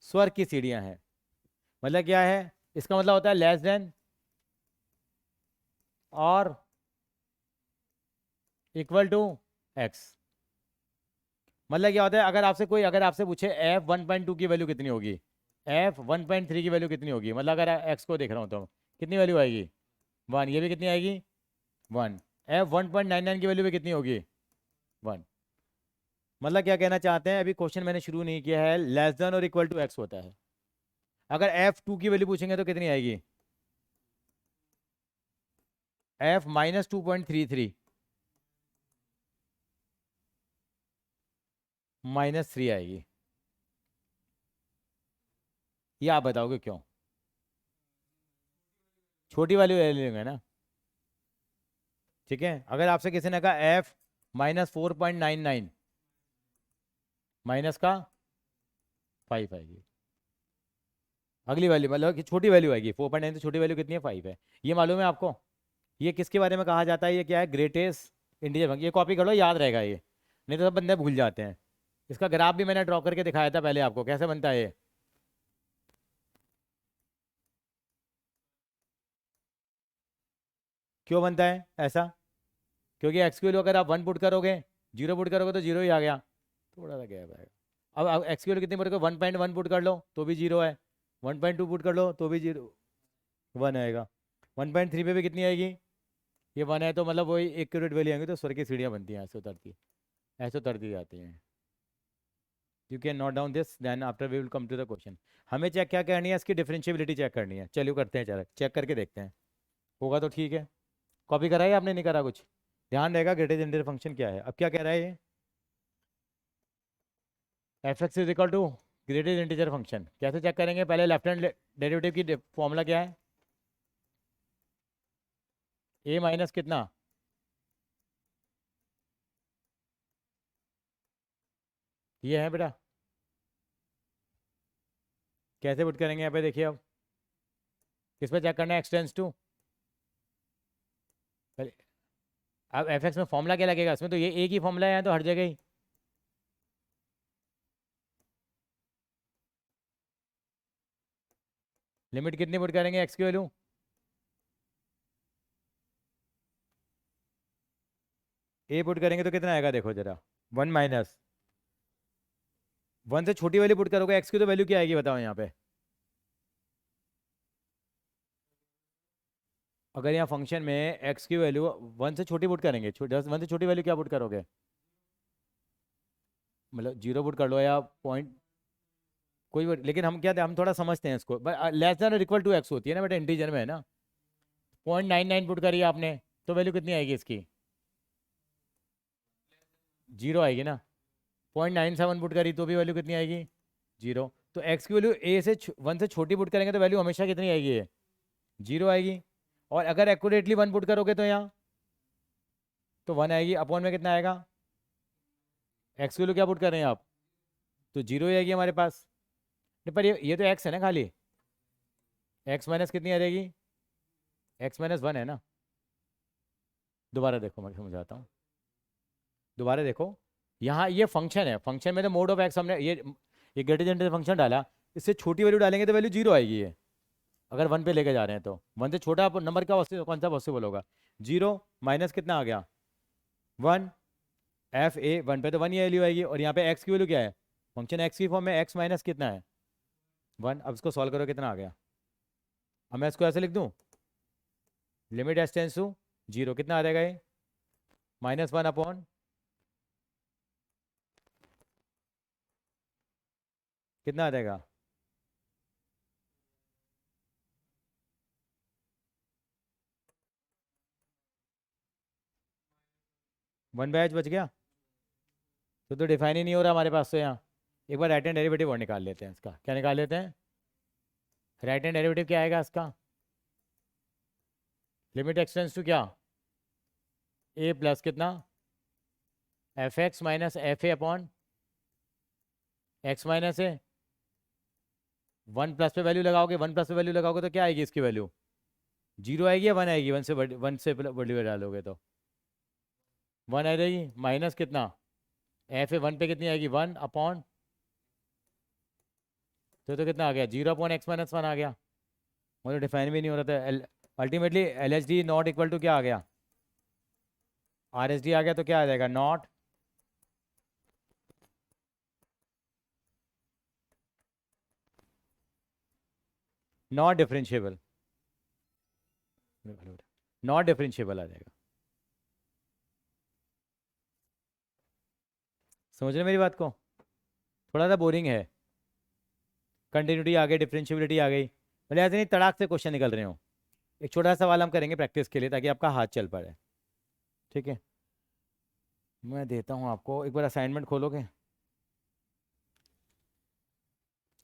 स्वर्ग की सीढ़ियां हैं, मतलब क्या है, इसका मतलब होता है लेस देन और इक्वल टू एक्स, मतलब क्या होता है, अगर आपसे पूछे एफ 1.2 की वैल्यू कितनी होगी, एफ 1.3 की वैल्यू कितनी होगी, मतलब अगर एक्स को देख रहा हूँ तो कितनी वैल्यू आएगी, वन, ये भी कितनी आएगी, वन, एफ 1.99 की वैल्यू भी कितनी होगी, वन, मतलब क्या कहना चाहते हैं, अभी क्वेश्चन मैंने शुरू नहीं किया है, लेस देन और इक्वल टू एक्स होता है, अगर एफ 2 की वैल्यू पूछेंगे तो कितनी आएगी, एफ माइनस 2.33 माइनस 3 आएगी, ये आप बताओगे क्यों? छोटी वाली ले लेंगे ना। ठीक है, अगर आपसे किसी ने कहा एफ -4.99 माइनस का 5 आएगी, अगली वैल्यू मतलब कि छोटी वैल्यू आएगी 4.9, तो छोटी वैल्यू कितनी है 5 है। ये मालूम है आपको? ये किसके बारे में कहा जाता है, ये क्या है, ग्रेटेस्ट इंटीजर फंक्शन। ये कॉपी कर लो, याद रहेगा ये, नहीं तो सब बंदे भूल जाते हैं। इसका ग्राफ भी मैंने ड्रॉ करके दिखाया था पहले आपको, कैसे बनता है ये। क्यों बनता है ऐसा? क्योंकि एक्स की वैल्यू अगर आप 1 पुट करोगे, 0 पुट करोगे तो 0 ही आ गया, थोड़ा सा गैप आएगा। अब एक्स की वैल्यू कितनी पुट करो, 1.1 पुट कर लो तो भी 0 है, 1.2 पुट कर लो तो भी 0 1 आएगा, 1.3 पे भी कितनी आएगी, ये 1 है, तो मतलब वही एक्यूरेट वैल्यू आएंगे, तो स्वर्ग की सीढ़ियाँ बनती हैं, ऐसे उतरती है, ऐसे उतरती जाती हैं। You can note down this, then after we will come to the question. हमें चेक क्या करनी है, इसकी डिफरेंशिएबिलिटी चेक करनी है। चलिए करते हैं, चलो चेक करके देखते हैं, होगा तो ठीक है। कॉपी करा है आपने, नहीं करा कुछ? ध्यान रहेगा ग्रेटेस्ट इंटीजर फंक्शन क्या है। अब क्या कह रहा है ये, f x is equal to greatest integer function. कैसे चेक करेंगे, पहले लेफ्ट हैंड डेरिवेटिव की फॉर्मूला क्या है, ए माइनस कितना, ये है बेटा। कैसे पुट करेंगे यहाँ पे, देखिए अब किस पे चेक करना है, एक्स टेंस टू, अब एफ एक्स में फॉर्मूला क्या लगेगा, इसमें तो ये एक ही फॉर्मूला है तो हर जगह ही। लिमिट कितनी पुट करेंगे एक्स की वैल्यू, ए पुट करेंगे तो कितना आएगा, देखो जरा, 1 माइनस 1 से छोटी वैल्यू पुट करोगे एक्स की तो वैल्यू क्या आएगी बताओ यहाँ पे। अगर यहाँ फंक्शन में एक्स की वैल्यू 1 से छोटी पुट करेंगे, 1 से छोटी वैल्यू क्या पुट करोगे, मतलब 0 पुट कर लो या पॉइंट, लेकिन हम क्या हम थोड़ा समझते हैं इसको, लेस देन और इक्वल टू एक्स होती है ना बेटा, इंटीजर में है ना। 0.99 पुट करी आपने तो वैल्यू कितनी आएगी इसकी, 0 आएगी ना। 0.97 पुट करी तो भी वैल्यू कितनी आएगी, 0। तो एक्स की वैल्यू ए से 1 से छोटी पुट करेंगे तो वैल्यू हमेशा कितनी आएगी, ये 0 आएगी। और अगर एक्यूरेटली 1 पुट करोगे तो यहाँ तो 1 आएगी, अपॉन में कितना आएगा, एक्स की वैल्यू क्या पुट कर रहे हैं आप, तो 0 ही आएगी हमारे पास। नहीं पर ये तो एक्स है ना खाली, एक्स माइनस कितनी आ जाएगी, x-1 है ना। दोबारा देखो मैं समझाता हूँ, दोबारा देखो, यहाँ ये फंक्शन है, फंक्शन में तो मोड ऑफ एक्स हमने ये ग्रेटेस्ट फंक्शन डाला, इससे छोटी वैल्यू डालेंगे तो वैल्यू 0 आएगी ये, अगर 1 पे लेके जा रहे हैं तो 1 से छोटा नंबर का कौन सा पॉसिबल होगा, 0 माइनस कितना आ गया 1, एफ ए 1 पे तो 1 ही वैल्यू आएगी, और यहाँ पे एक्स की वैल्यू क्या है, फंक्शन एक्स की फॉर्म में एक्स माइनस कितना है 1। अब इसको सॉल्व करो कितना आ गया, अब मैं इसको ऐसे लिख दूँ, लिमिट एस टेंस टू 0 कितना आ जाएगा ये, -1 अपॉन कितना आ जाएगा, 1/h बच गया। तो डिफाइन ही नहीं हो रहा हमारे पास तो यहाँ। एक बार राइट हैंड डेरिवेटिव और निकाल लेते हैं इसका, क्या निकाल लेते हैं, राइट हैंड डेरिवेटिव क्या आएगा इसका, लिमिट एक्सटेंस टू क्या, ए प्लस कितना, F x minus f a upon x minus A. 1 plus पे वैल्यू लगाओगे, 1 प्लस पे वैल्यू लगाओगे तो क्या आएगी इसकी वैल्यू, 0 आएगी या 1 आएगी, 1 से वैल्यू डालोगे तो 1 आ जाएगी, माइनस कितना, एफ ए 1 पे कितनी आएगी 1 अपॉन, तो कितना आ गया 0 अपॉन x-1 आ गया, मतलब डिफाइन भी नहीं हो रहा था। Ultimately L H D not equal to क्या आ गया, आर एच डी आ गया, तो क्या आ जाएगा not not differentiable, not differentiable आ जाएगा। समझ रहे मेरी बात को, थोड़ा सा बोरिंग है, कंटिन्यूटी आ गई, डिफरेंशिएबिलिटी आ गई, मतलब ऐसे नहीं तड़ाक से क्वेश्चन निकल रहे हो। एक छोटा सा सवाल हम करेंगे प्रैक्टिस के लिए ताकि आपका हाथ चल पड़े, ठीक है। मैं देता हूँ आपको, एक बार असाइनमेंट खोलोगे,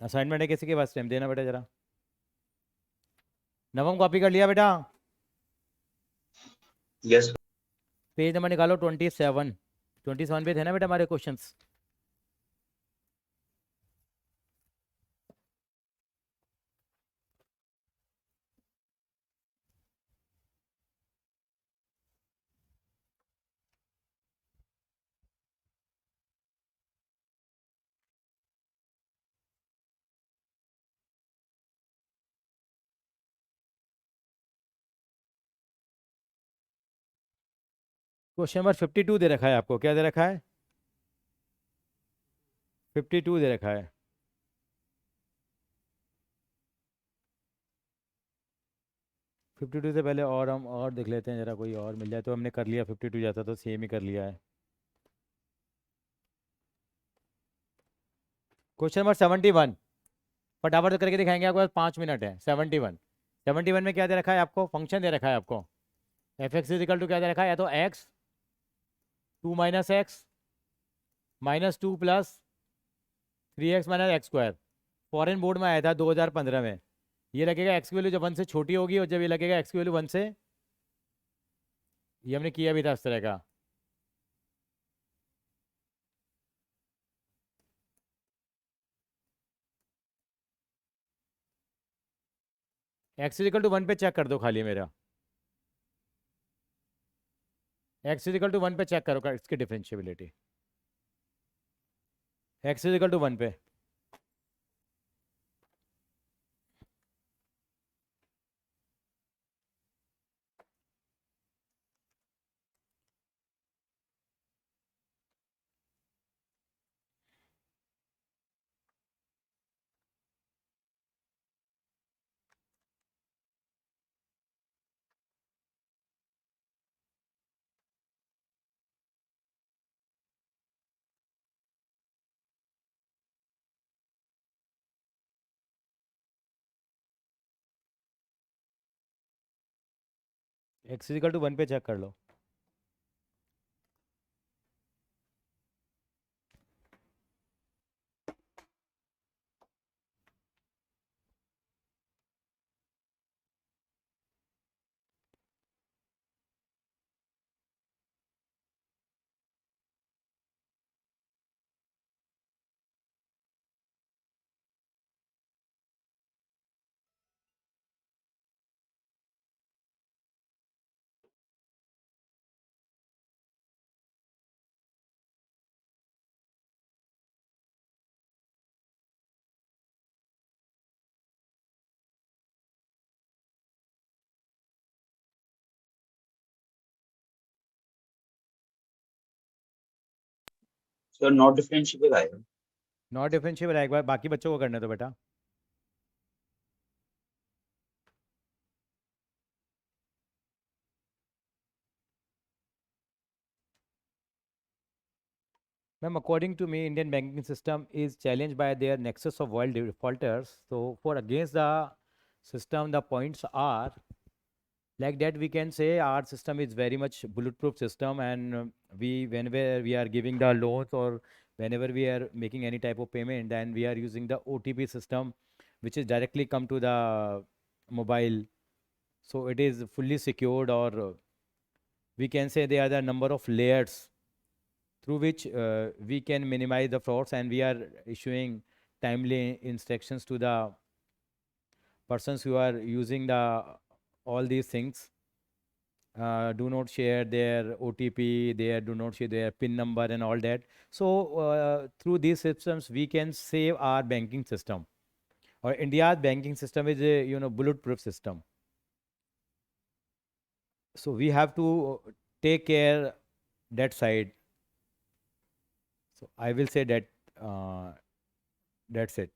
असाइनमेंट है किसी के पास? टाइम देना बेटा जरा। नवम कॉपी कर लिया बेटा? यस। पेज नंबर निकालो 27। 27 पे थे ना बेटा हमारे क्वेश्चंस? क्वेश्चन नंबर 52 दे रखा है आपको। क्या दे रखा है? 52 दे रखा है। फिफ्टी टू से पहले और हम और देख लेते हैं जरा, कोई और मिल जाए तो। हमने कर लिया 52 जैसा, तो सेम ही कर लिया है। क्वेश्चन नंबर 71 फटाफट करके दिखाएंगे, आपके पास 5 मिनट है। 71, 71 में क्या दे रखा है आपको? फंक्शन दे रखा है आपको। एफ एक्स इजिकल टू क्या दे रखा है? या तो x 2 - x -2 + 3x - x²। Foreign board में आया था 2015 में। ये लगेगा एक्स की वैल्यू जब 1 से छोटी होगी, और जब ये लगेगा एक्स की वैल्यू 1 से, ये हमने किया भी था इस तरह का। एक्स इजिकल टू 1 पे चेक कर दो खाली मेरा। एक्स इजिकल टू 1 पे चेक करो इसकी डिफरेंशियबिलिटी। एक्स इजिकल टू 1 पे। एक्स इजिकल टू 1 पे चेक कर लो। सर नॉट डिफरेंशिएबल आएगा। नॉट डिफरेंशिएबल है, एक बार बाकी बच्चों को करने दो बेटा। Ma'am, according to me, Indian banking system is challenged by their nexus of world defaulters. So, for against the system, the points are like that. We can say our system is very much bulletproof system, and we, whenever we are giving the loans or whenever we are making any type of payment, then we are using the OTP system, which is directly come to the mobile. So it is fully secured, or we can say there are the number of layers through which we can minimize the frauds, and we are issuing timely instructions to the persons who are using the all these things. Do not share their OTP, do not share their PIN number and all that. So through these systems, we can save our banking system. Or India's banking system is a bulletproof system. So we have to take care that side. So I will say that that's it.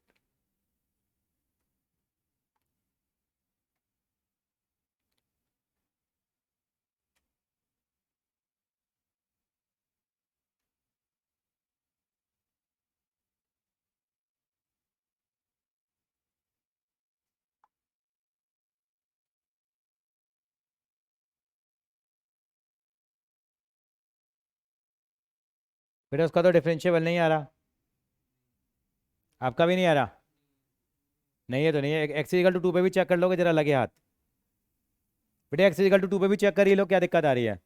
बेटा उसका तो differentiable नहीं आ रहा, आपका भी नहीं आ रहा। नहीं है तो नहीं है, एक्स इक्वल टू 2 पे भी चेक कर लोगे जरा, लगे हाथ बेटा, एक्स इक्वल टू 2 पे भी चेक कर ही लो, क्या दिक्कत आ रही है।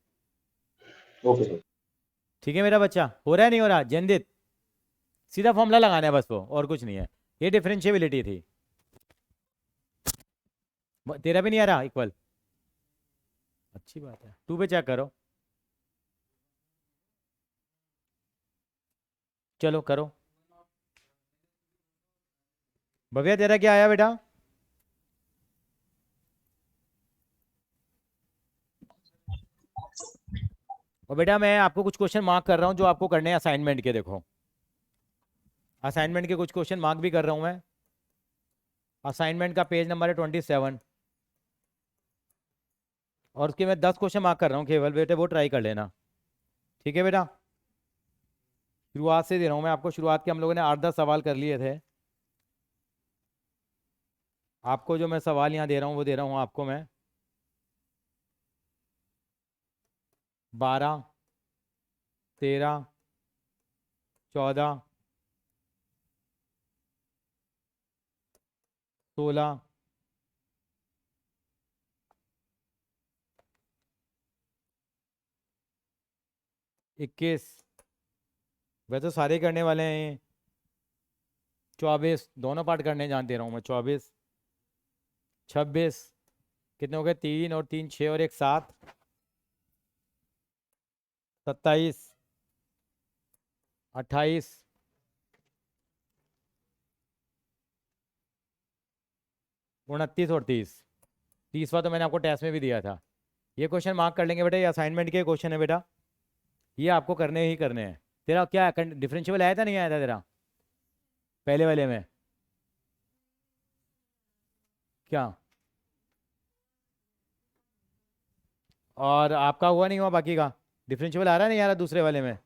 Okay sir. ठीक है मेरा बच्चा, हो रहा है नहीं हो रहा जंदित, सीधा फॉर्मूला लगाना है बस वो, और कुछ नहीं है। ये डिफरेंशिएबिलिटी थी। तेरा भी नहीं आ रहा इक्वल, अच्छी बात है, 2 पे चेक करो, चलो करो। भव्या तेरा क्या आया बेटा? और बेटा मैं आपको कुछ क्वेश्चन मार्क कर रहा हूँ जो आपको करने हैं असाइनमेंट के, देखो असाइनमेंट के कुछ क्वेश्चन मार्क भी कर रहा हूँ मैं। असाइनमेंट का पेज नंबर है 27, और उसके मैं 10 क्वेश्चन मार्क कर रहा हूँ केवल बेटे, वो ट्राई कर लेना, ठीक है बेटा। शुरुआत से दे रहा हूँ मैं आपको, शुरुआत के हम लोगों ने 8-10 सवाल कर लिए थे। आपको जो मैं सवाल यहाँ दे रहा हूँ वो दे रहा हूँ आपको मैं 12, 13, 14, 16, 21, वैसे तो सारे करने वाले हैं, 24, दोनों पार्ट करने जान दे रहा हूँ मैं, 24, 26, कितने हो गए, 3 और 3 6 और 1 7, 27, 28, 29 और 30, 30वां तो मैंने आपको टेस्ट में भी दिया था। ये क्वेश्चन मार्क कर लेंगे बेटा, ये असाइनमेंट के क्वेश्चन है बेटा, ये आपको करने ही करने हैं। तेरा क्या डिफरेंशियल आया था नहीं आया था तेरा पहले वाले में? क्या और आपका हुआ नहीं हुआ बाकी का? डिफरेंशियल आ रहा है नहीं आ रहा दूसरे वाले में?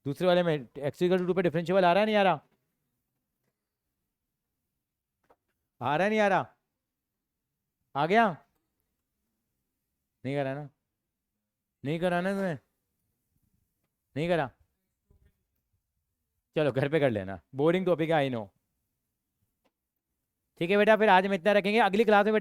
दूसरे वाले में एक्स इक्वल टू 2 पे डिफरेंशियल आ रहा है नहीं आ रहा? आ रहा है नहीं आ रहा? आ गया? नहीं करा ना? नहीं करा ना तुम्हें? नहीं करा? चलो घर पे कर लेना, बोरिंग टॉपिक है आई नो। ठीक है बेटा, फिर आज हम इतना रखेंगे, अगली क्लास में